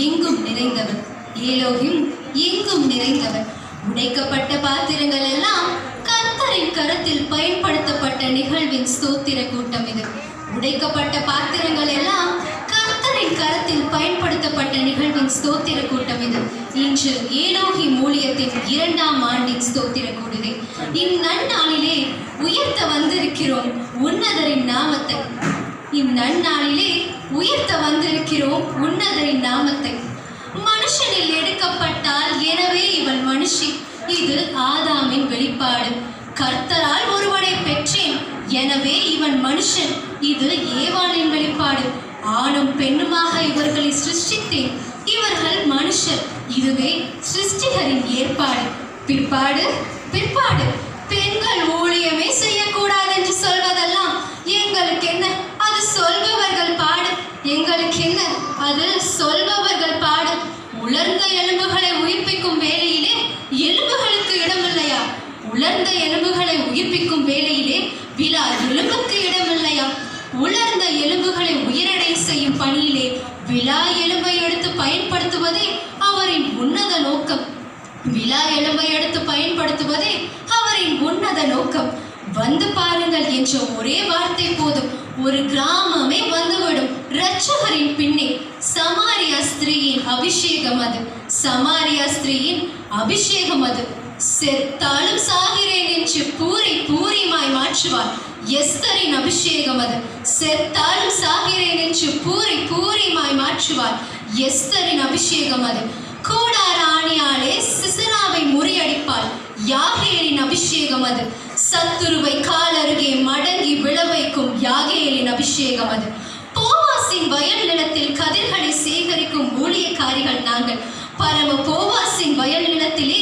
எங்கும் நிறைந்தவர். ஏலோகிம் எங்கும் நிறைந்தவர். உடைக்கப்பட்ட பாத்திரங்கள் எல்லாம் கர்த்தரின் கரத்தில் பயன்படுத்தப்பட்ட நிகழ்வின் ஸ்தோத்திர கூட்டம் இது. உடைக்கப்பட்ட பாத்திரங்கள் எல்லாம் கர்த்தரின் கரத்தில் பயன்படுத்தப்பட்ட நிகழ்வின் ஸ்தோத்திர கூட்டம் இது. இன்று ஏலோகிம் ஊழியத்தின் 2ஆம் ஆண்டின் ஸ்தோத்திர கூடுகை. இந்நன்னாளிலே உயர்த்த வந்திருக்கிறோம் உன்னதரின் நாமத்தை. இந்நன்னாளிலே உயர்த்த வந்திருக்கிறோம் உன்னதரின் நாமத்தை. மனுஷனில் எடுக்கப்பட்டால் எனவே இவன் மனுஷி. இது ஆதாமின் வெளிப்பாடு. கர்த்தரால் ஒருவனை பெற்றேன் எனவே இவன் மனுஷன். இது ஏவாளின் வெளிப்பாடு. ஆணும் பெண்ணுமாக இவர்களை சிருஷ்டித்தேன். இவர்கள் மனுஷர். இதுவே சிருஷ்டிகரின் ஏற்பாடு. பிற்பாடு பெண்கள் ஊழியமே செய்யக்கூடாது என்று சொல்வதெல்லாம் எங்களுக்கு என்ன, அது சொல்பவர்கள் பாடு. எங்களுக்கு என்ன, அது சொல்பவர்கள் பாடு. உலர்ந்த எலும்புகளை உயிர்ப்பிக்கும் வேளையிலே எலும்புகளுக்கு இடமில்லையா? உலர்ந்த எலும்புகளை உயிர்ப்பிக்கும் வேளையிலே விழா எலும்புக்கு இடமில்லையா? உலர்ந்த எலும்புகளை உயிரடை செய்யும் பணியிலே விழா எலும்பை எடுத்து பயன்படுத்துவதே அவரின் உன்னத நோக்கம். விழா எலும்பை எடுத்து பயன்படுத்துவதே அவரின் உன்னத நோக்கம். வந்து பாருங்கள் என்ற ஒரே வார்த்தை போதும், ஒரு கிராமமே வந்துவிடும். இரட்சகரின் பின்னே சமாரியா ஸ்திரீயின் அபிஷேகம் அது. சமாரியா ஸ்திரீயின் அபிஷேகம் அது. செத்தாலும் சாகிறேன் என்று பூரிமாய் மாற்றுவார். எஸ்தரின் அபிஷேகம் அது. செத்தாலும் சாகிறேன் என்று பூரிமாய் மாற்றுவார். எஸ்தரின் அபிஷேகம் அது. கூடார ஆணியாலே சிசராவை முறியடிப்பாள். யாகேலின் அபிஷேகம் அது. சத்துருவை காலருகே மடங்கி விழவைக்கும் யாகேலின் அபிஷேகம் அது. போவாசின் வயல் நிலத்தில் கதிர்களை சேகரிக்கும் ஊழியக்காரிகள் நாங்கள். பரம போவாசின் வயல் நிலத்திலே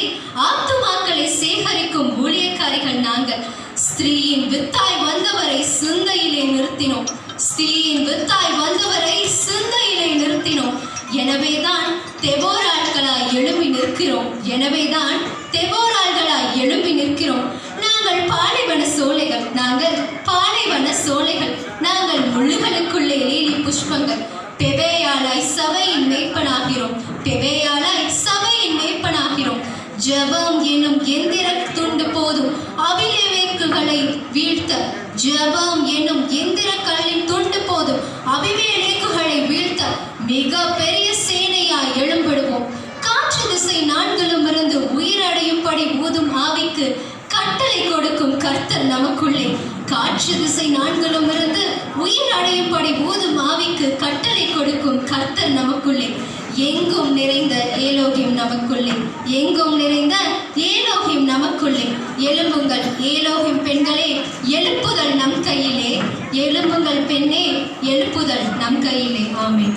ஆத்துமாக்களை சேகரிக்கும் ஊழியக்காரிகள் நாங்கள். ஸ்திரீயின் வித்தாய் வந்தவரை சிந்தையிலே நிறுத்தினோம். ஸ்திரீயின் வித்தாய் வந்தவரை சிந்தையிலே நிறுத்தினோம். எனவேதான் தெபோராள்களாய் எழும்பி நிற்கிறோம். எனவேதான் தெபோராள்களாய் எழும்பி நிற்கிறோம். நாங்கள் பாலைவன சோலைகள். நாங்கள் பாலைவன சோலைகள். நாங்கள் முள்ளுகளுக்குள்ளே லீலி புஷ்பங்கள். பெபேயாளாய் சபையின் மேய்ப்பனாகிறோம். பெபேயாளாய் சபையின் மேய்ப்பனாகிறோம். ஜெபம் என்னும் எந்திர துண்டு போதும் அபிமெலேக்குகளை வீழ்த்த. ஜெபம் என்னும் எந்திர கல்லின் துண்டு போதும் அபிமெலேக்குகளை வீழ்த்த மிக பெரிய சேனையாய் எழும்பிடுவோம். காற்று திசை நான்கிலும் இருந்து உயிரடையும்படி ஊதும் ஆவிக்கு கட்டளை கொடுக்கும் கர்த்தர் நமக்குள்ளே. காற்று திசை நான்கிலும் இருந்து உயிர் அடையும்படி ஊதும் ஆவிக்கு கட்டளை கொடுக்கும் கர்த்தர் நமக்குள்ளே. எங்கும் நிறைந்த ஏலோகிம் நமக்குள்ளே. எங்கும் நிறைந்த ஏலோகிம் நமக்குள்ளே. எழும்புங்கள் ஏலோகிம் பெண்களே, எழுப்புதல் நம் கையிலே. எழும்புங்கள் பெண்ணே, எழுப்புதல் நம் கையிலே. ஆமென்.